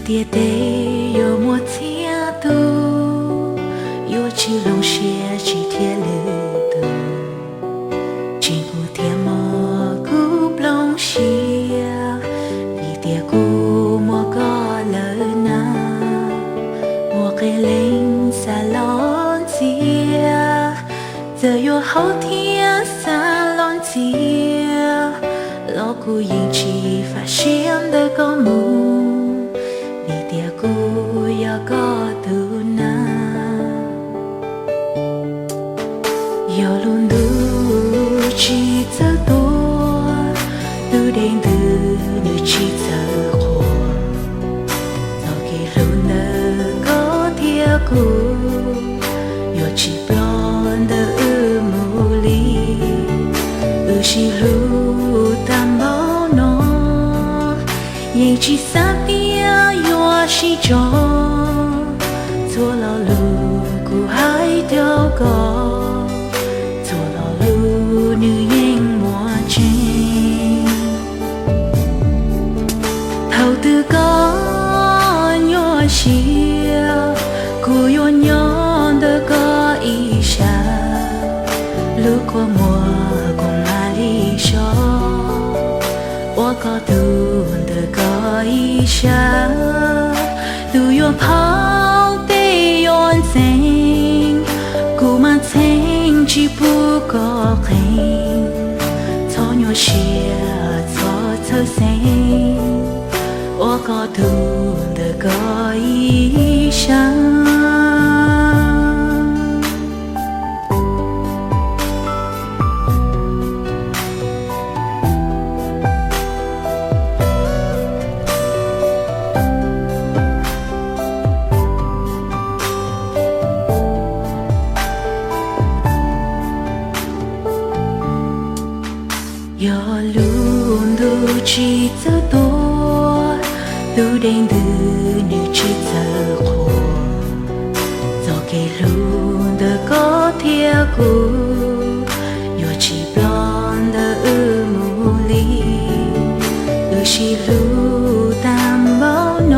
跌得有莫天度，有起龙血起天绿度，金湖天莫古不龙血，你跌古莫个了那，莫给零撒浪接，这有好天撒浪接，老古引起发现的高木。có tu na yo luôn du chi za to tu đến từ như chi za khổ sau khi luôn có thia cu yo chi blonde mù li chi lu tam bao no ye chi sa tia yo chi cho做老路古海雕高，做老路女人莫见，头的高nhỏ小，古有娘的高一下，路过莫公哪里笑，我高度的高一下，路有跑。古马曾只不过恨，草鸟些草草声，我高度的个一生。有路路去走多，路点的你去走过，走给路的高铁路，有起不的木里，路是路担保诺，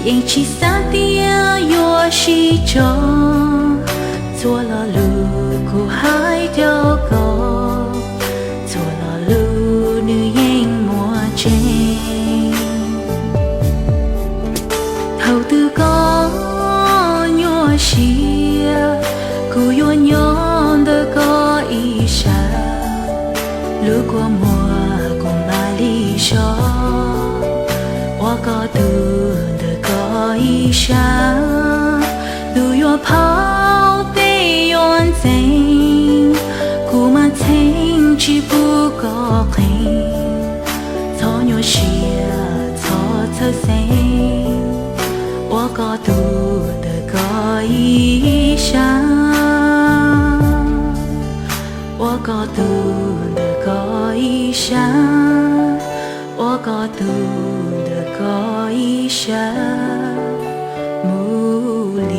引起三点有西中，做了路苦海雕高。头的高nhỏ小，古有娘的高一下，路过莫公哪里笑，我高度的高一下，路有跑得远近，古马曾只不过恨。草鸟些草草声，我高度的高一下，我高度的高一下，我高度的高一下，木里。